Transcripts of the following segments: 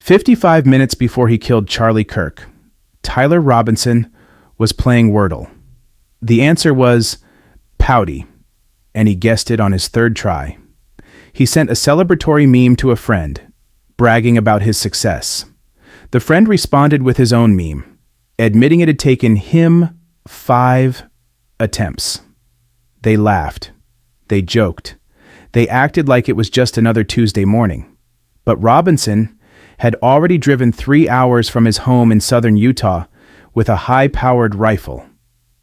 55 minutes before he killed Charlie Kirk, Tyler Robinson was playing Wordle. The answer was pouty, and he guessed it on his third try. He sent a celebratory meme to a friend, bragging about his success. The friend responded with his own meme, admitting it had taken him 5 attempts. They laughed. They joked. They acted like it was just another Tuesday morning. But Robinson had already driven 3 hours from his home in southern Utah with a high-powered rifle.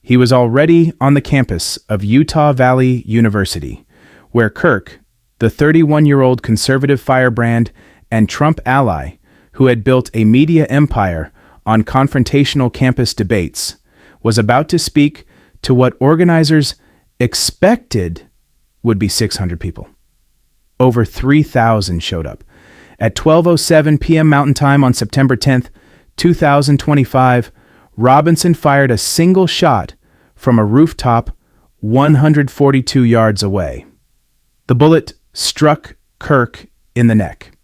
He was already on the campus of Utah Valley University, where Kirk, the 31-year-old conservative firebrand and Trump ally who had built a media empire on confrontational campus debates, was about to speak to what organizers expected would be 600 people. Over 3,000 showed up. At 12:07 p.m. Mountain Time on September 10th, 2025, Robinson fired a single shot from a rooftop 142 yards away. The bullet struck Kirk in the neck.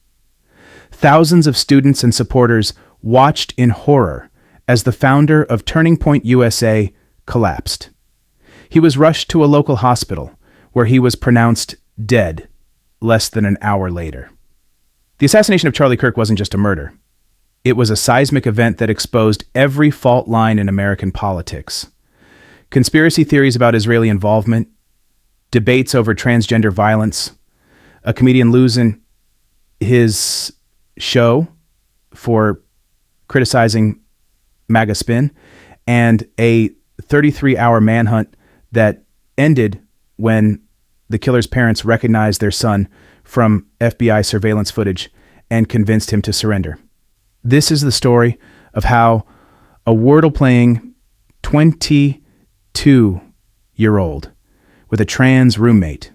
Thousands of students and supporters watched in horror as the founder of Turning Point USA collapsed. He was rushed to a local hospital where he was pronounced dead less than an hour later. The assassination of Charlie Kirk wasn't just a murder. It was a seismic event that exposed every fault line in American politics. Conspiracy theories about Israeli involvement, debates over transgender violence, a comedian losing his show for criticizing MAGA spin, and a 33-hour manhunt that ended when the killer's parents recognized their son from FBI surveillance footage and convinced him to surrender. This is the story of how a Wordle-playing 22-year-old with a trans roommate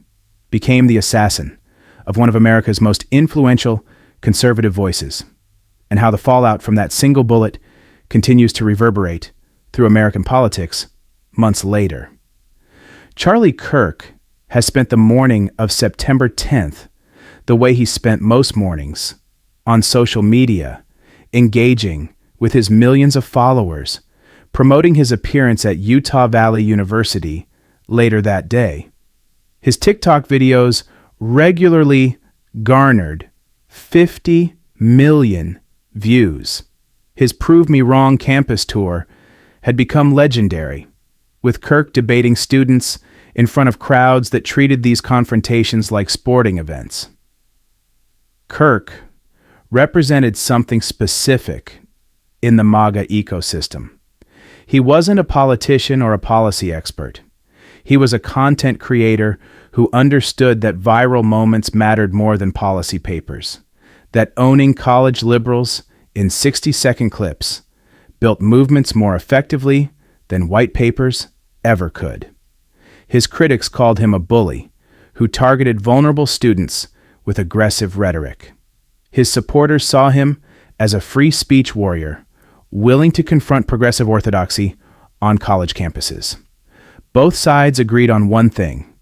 became the assassin of one of America's most influential conservative voices, and how the fallout from that single bullet continues to reverberate through American politics months later. Charlie Kirk has spent the morning of September 10th the way he spent most mornings, on social media, engaging with his millions of followers, promoting his appearance at Utah Valley University later that day. His TikTok videos regularly garnered 50 million views. His Prove Me Wrong campus tour had become legendary, with Kirk debating students in front of crowds that treated these confrontations like sporting events. Kirk represented something specific in the MAGA ecosystem. He wasn't a politician or a policy expert. He was a content creator who understood that viral moments mattered more than policy papers, that owning college liberals in 60-second clips built movements more effectively than white papers ever could. His critics called him a bully who targeted vulnerable students with aggressive rhetoric. His supporters saw him as a free speech warrior, willing to confront progressive orthodoxy on college campuses. Both sides agreed on one thing: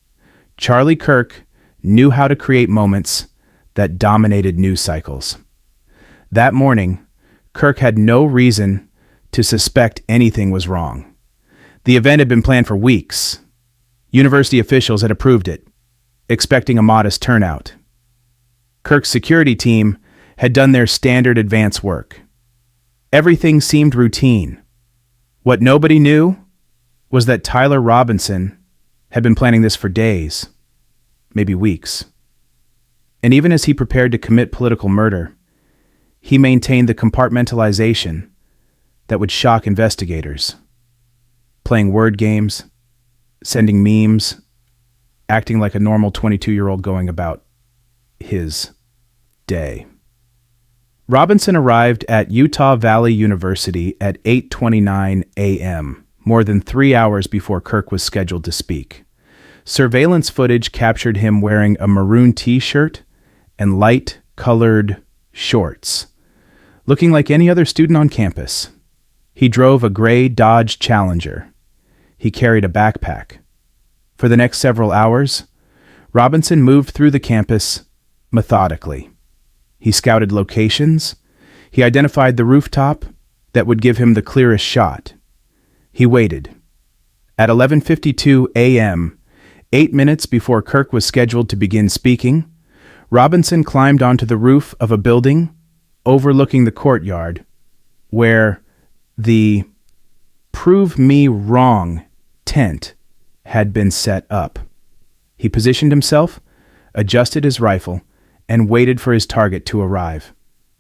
Charlie Kirk knew how to create moments that dominated news cycles. That morning, Kirk had no reason to suspect anything was wrong. The event had been planned for weeks. University officials had approved it, expecting a modest turnout. Kirk's security team had done their standard advance work. Everything seemed routine. What nobody knew was that Tyler Robinson had been planning this for days, maybe weeks. And even as he prepared to commit political murder, he maintained the compartmentalization that would shock investigators, playing word games, sending memes, acting like a normal 22-year-old going about his day. Robinson arrived at Utah Valley University at 8:29 a.m., more than 3 hours before Kirk was scheduled to speak. Surveillance footage captured him wearing a maroon t-shirt and light-colored shorts, looking like any other student on campus. He drove a gray Dodge Challenger. He carried a backpack. For the next several hours, Robinson moved through the campus methodically. He scouted locations. He identified the rooftop that would give him the clearest shot. He waited. At 11:52 a.m., 8 minutes before Kirk was scheduled to begin speaking, Robinson climbed onto the roof of a building overlooking the courtyard where the "Prove Me Wrong" tent had been set up. He positioned himself, adjusted his rifle, and waited for his target to arrive.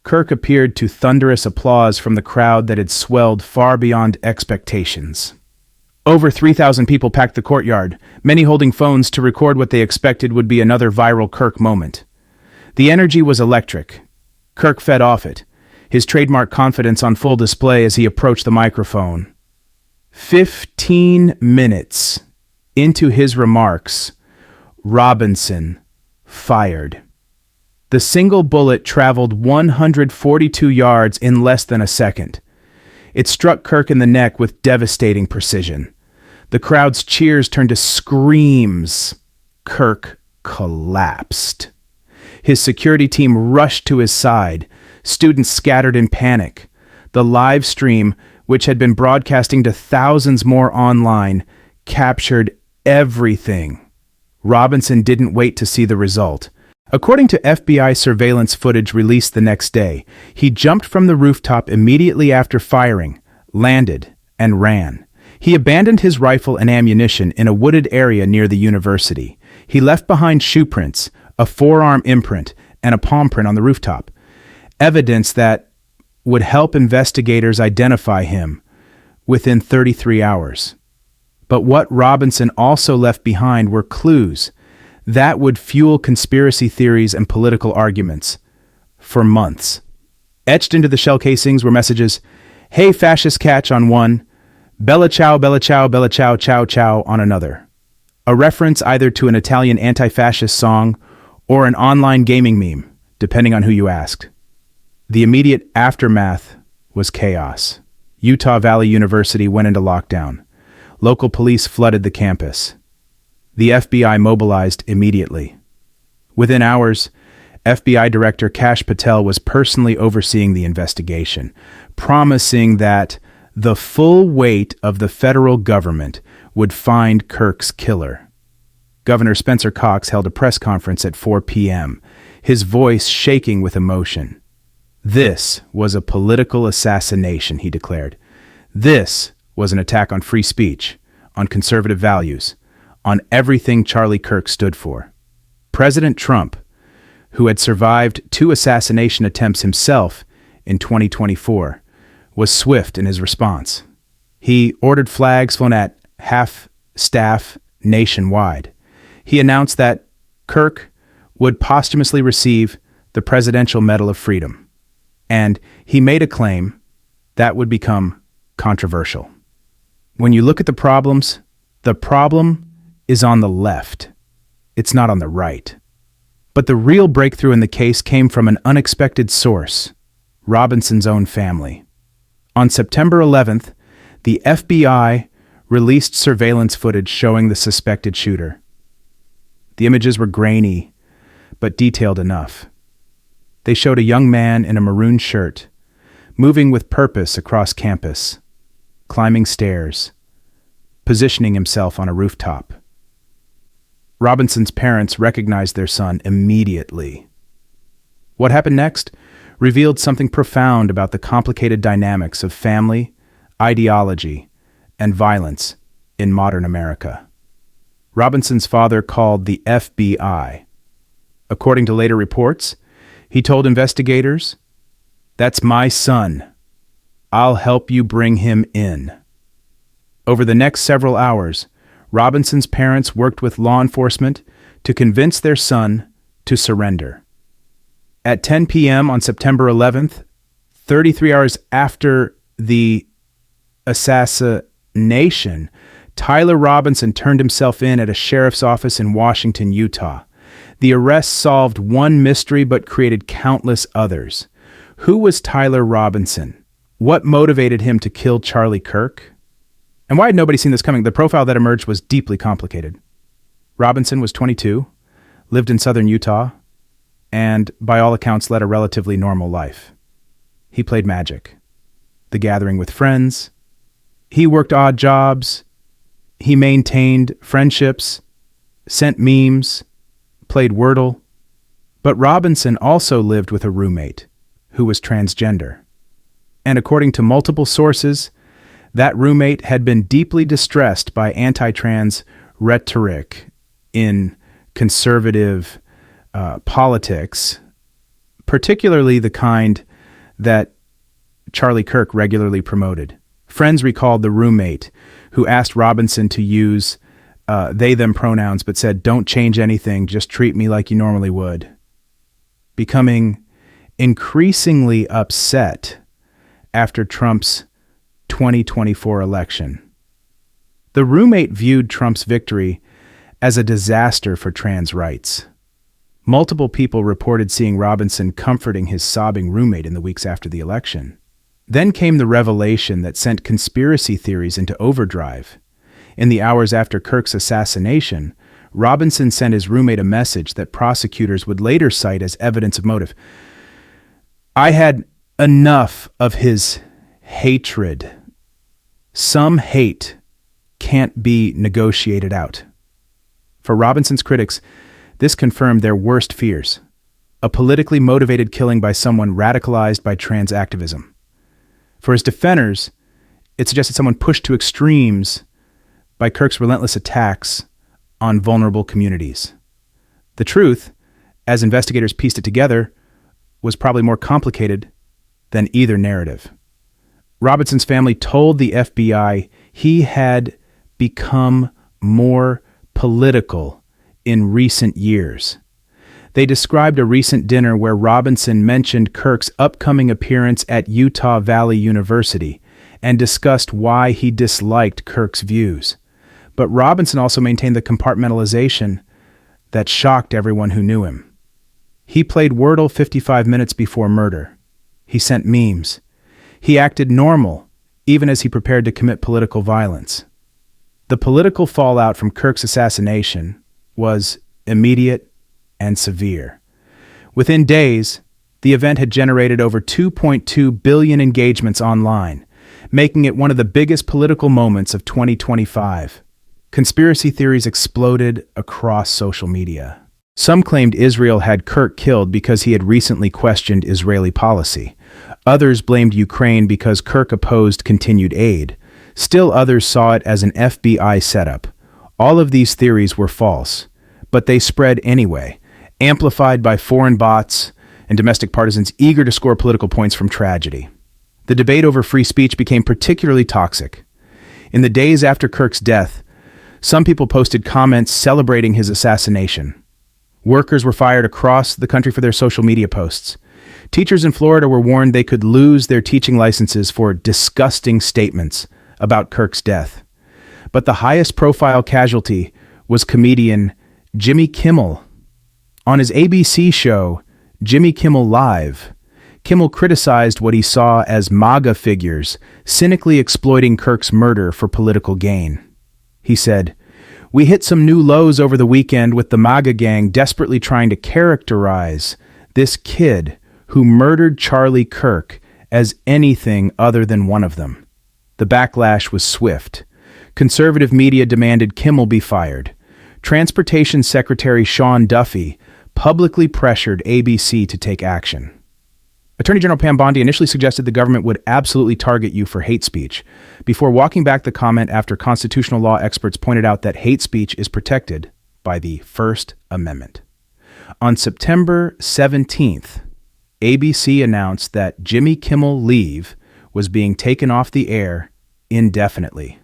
Kirk appeared to thunderous applause from the crowd that had swelled far beyond expectations. Over 3,000 people packed the courtyard, many holding phones to record what they expected would be another viral Kirk moment. The energy was electric. Kirk fed off it, his trademark confidence on full display as he approached the microphone. 15 minutes into his remarks, Robinson fired. The single bullet traveled 142 yards in less than a second. It struck Kirk in the neck with devastating precision. The crowd's cheers turned to screams. Kirk collapsed. His security team rushed to his side. Students scattered in panic. The live stream, which had been broadcasting to thousands more online, captured everything. Robinson didn't wait to see the result. According to FBI surveillance footage released the next day, he jumped from the rooftop immediately after firing, landed, and ran. He abandoned his rifle and ammunition in a wooded area near the university. He left behind shoe prints, a forearm imprint, and a palm print on the rooftop, evidence that would help investigators identify him within 33 hours. But what Robinson also left behind were clues that would fuel conspiracy theories and political arguments for months. Etched into the shell casings were messages, "Hey, Fascist Catch" on one, "Bella ciao, bella ciao, bella ciao, ciao, ciao" on another. A reference either to an Italian anti-fascist song or an online gaming meme, depending on who you asked. The immediate aftermath was chaos. Utah Valley University went into lockdown. Local police flooded the campus. The FBI mobilized immediately. Within hours, FBI Director Kash Patel was personally overseeing the investigation, promising that the full weight of the federal government would find Kirk's killer. Governor Spencer Cox held a press conference at 4 p.m., his voice shaking with emotion. This was a political assassination, he declared. This was an attack on free speech, on conservative values, on everything Charlie Kirk stood for. President Trump, who had survived 2 assassination attempts himself in 2024, was swift in his response. He ordered flags flown at half-staff nationwide. He announced that Kirk would posthumously receive the Presidential Medal of Freedom, and he made a claim that would become controversial. When you look at the problem is on the left. It's not on the right. But the real breakthrough in the case came from an unexpected source, Robinson's own family. On September 11th, the FBI released surveillance footage showing the suspected shooter. The images were grainy, but detailed enough. They showed a young man in a maroon shirt, moving with purpose across campus, climbing stairs, positioning himself on a rooftop. Robinson's parents recognized their son immediately. What happened next revealed something profound about the complicated dynamics of family, ideology, and violence in modern America. Robinson's father called the FBI. According to later reports, he told investigators, "That's my son. I'll help you bring him in." Over the next several hours, Robinson's parents worked with law enforcement to convince their son to surrender. At 10 p.m. on September 11th, 33 hours after the assassination, Tyler Robinson turned himself in at a sheriff's office in Washington, Utah. The arrest solved one mystery but created countless others. Who was Tyler Robinson? What motivated him to kill Charlie Kirk? And why had nobody seen this coming? The profile that emerged was deeply complicated. Robinson was 22, lived in southern Utah, and by all accounts led a relatively normal life. He played Magic, the gathering with friends. He worked odd jobs. He maintained friendships, sent memes, played Wordle. But Robinson also lived with a roommate who was transgender. And according to multiple sources, that roommate had been deeply distressed by anti-trans rhetoric in conservative politics, particularly the kind that Charlie Kirk regularly promoted. Friends recalled the roommate who asked Robinson to use they-them pronouns but said, "Don't change anything, just treat me like you normally would," becoming increasingly upset after Trump's 2024 election. The roommate viewed Trump's victory as a disaster for trans rights. Multiple people reported seeing Robinson comforting his sobbing roommate in the weeks after the election. Then came the revelation that sent conspiracy theories into overdrive. In the hours after Kirk's assassination, Robinson sent his roommate a message that prosecutors would later cite as evidence of motive. "I had enough of his hatred. Some hate can't be negotiated out." For Robinson's critics, this confirmed their worst fears: a politically motivated killing by someone radicalized by trans activism. For his defenders, it suggested someone pushed to extremes by Kirk's relentless attacks on vulnerable communities. The truth, as investigators pieced it together, was probably more complicated than either narrative. Robinson's family told the FBI he had become more political in recent years. They described a recent dinner where Robinson mentioned Kirk's upcoming appearance at Utah Valley University and discussed why he disliked Kirk's views. But Robinson also maintained the compartmentalization that shocked everyone who knew him. He played Wordle 55 minutes before murder. He sent memes. He acted normal, even as he prepared to commit political violence. The political fallout from Kirk's assassination was immediate and severe. Within days, the event had generated over 2.2 billion engagements online, making it one of the biggest political moments of 2025. Conspiracy theories exploded across social media. Some claimed Israel had Kirk killed because he had recently questioned Israeli policy. Others blamed Ukraine because Kirk opposed continued aid. Still others saw it as an FBI setup. All of these theories were false, but they spread anyway, amplified by foreign bots and domestic partisans eager to score political points from tragedy. The debate over free speech became particularly toxic. In the days after Kirk's death, some people posted comments celebrating his assassination. Workers were fired across the country for their social media posts. Teachers in Florida were warned they could lose their teaching licenses for disgusting statements about Kirk's death. But the highest profile casualty was comedian Jimmy Kimmel. On his ABC show, Jimmy Kimmel Live, Kimmel criticized what he saw as MAGA figures cynically exploiting Kirk's murder for political gain. He said, "We hit some new lows over the weekend with the MAGA gang desperately trying to characterize this kid who murdered Charlie Kirk as anything other than one of them." The backlash was swift. Conservative media demanded Kimmel be fired. Transportation Secretary Sean Duffy publicly pressured ABC to take action. Attorney General Pam Bondi initially suggested the government would absolutely target you for hate speech, before walking back the comment after constitutional law experts pointed out that hate speech is protected by the First Amendment. On September 17th, ABC announced that Jimmy Kimmel Live was being taken off the air indefinitely.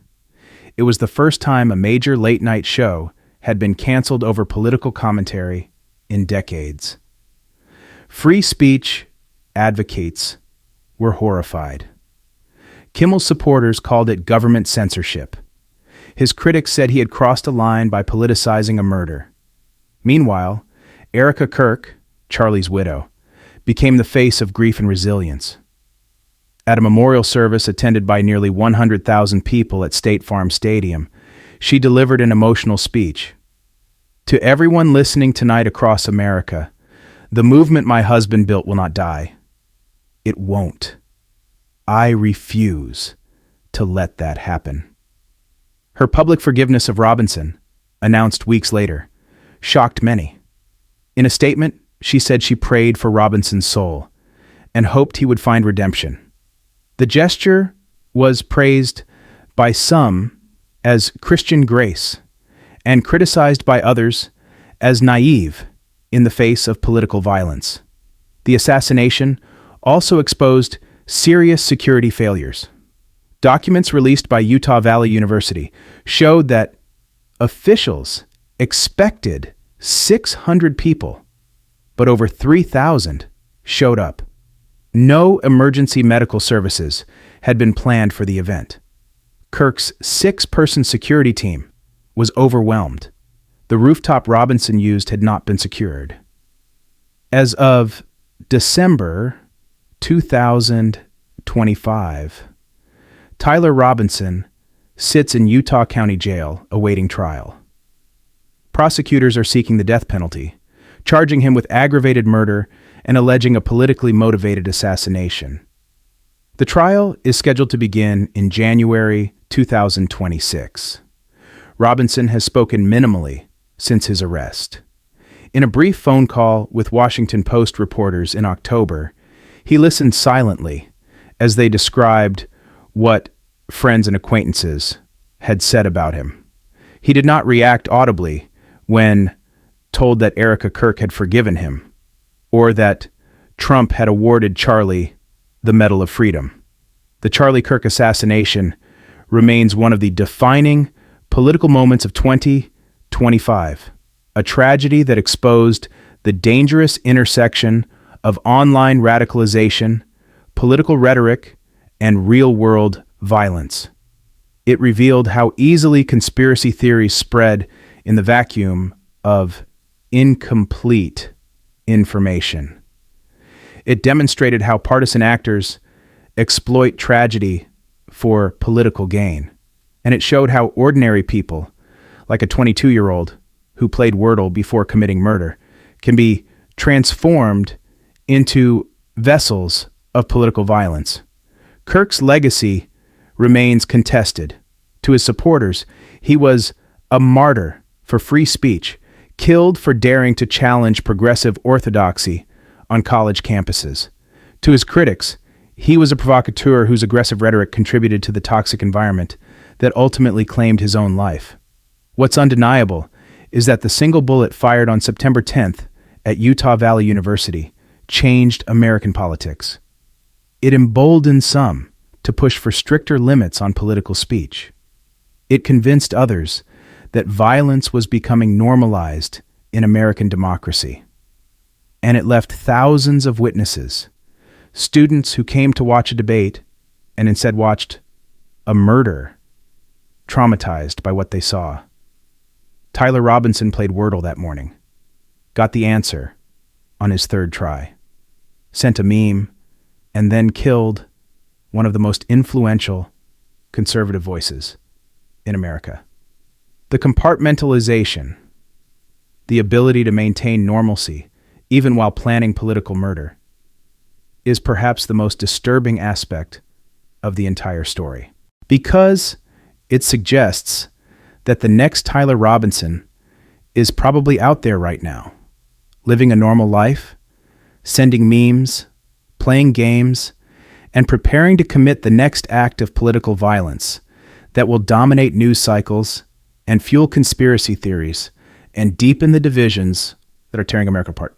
It was the first time a major late-night show had been canceled over political commentary in decades. Free speech advocates were horrified. Kimmel's supporters called it government censorship. His critics said he had crossed a line by politicizing a murder. Meanwhile, Erica Kirk, Charlie's widow, became the face of grief and resilience. At a memorial service attended by nearly 100,000 people at State Farm Stadium, she delivered an emotional speech. "To everyone listening tonight across America, the movement my husband built will not die. It won't. I refuse to let that happen. Her public forgiveness of Robinson, announced weeks later, shocked many. In a statement, she said she prayed for Robinson's soul and hoped he would find redemption. The gesture was praised by some as Christian grace and criticized by others as naive in the face of political violence. The assassination also exposed serious security failures. Documents released by Utah Valley University showed that officials expected 600 people, but over 3,000 showed up. No emergency medical services had been planned for the event. Kirk's 6-person security team was overwhelmed. The rooftop Robinson used had not been secured. As of December 2025, Tyler Robinson sits in Utah County Jail awaiting trial. Prosecutors are seeking the death penalty, charging him with aggravated murder and alleging a politically motivated assassination. The trial is scheduled to begin in January 2026. Robinson has spoken minimally since his arrest. In a brief phone call with Washington Post reporters in October, he listened silently as they described what friends and acquaintances had said about him. He did not react audibly when told that Erica Kirk had forgiven him, or that Trump had awarded Charlie the Medal of Freedom. The Charlie Kirk assassination remains one of the defining political moments of 2025, a tragedy that exposed the dangerous intersection of online radicalization, political rhetoric, and real-world violence. It revealed how easily conspiracy theories spread in the vacuum of incomplete information. It demonstrated how partisan actors exploit tragedy for political gain. And it showed how ordinary people, like a 22-year-old who played Wordle before committing murder, can be transformed into vessels of political violence. Kirk's legacy remains contested. To his supporters, he was a martyr for free speech, killed for daring to challenge progressive orthodoxy on college campuses. To his critics, he was a provocateur whose aggressive rhetoric contributed to the toxic environment that ultimately claimed his own life. What's undeniable is that the single bullet fired on September 10th at Utah Valley University changed American politics. It emboldened some to push for stricter limits on political speech. It convinced others that violence was becoming normalized in American democracy. And it left thousands of witnesses, students who came to watch a debate and instead watched a murder, traumatized by what they saw. Tyler Robinson played Wordle that morning, got the answer on his third try, sent a meme, and then killed one of the most influential conservative voices in America. The compartmentalization, the ability to maintain normalcy even while planning political murder, is perhaps the most disturbing aspect of the entire story, because it suggests that the next Tyler Robinson is probably out there right now, living a normal life, sending memes, playing games, and preparing to commit the next act of political violence that will dominate news cycles and fuel conspiracy theories and deepen the divisions that are tearing America apart.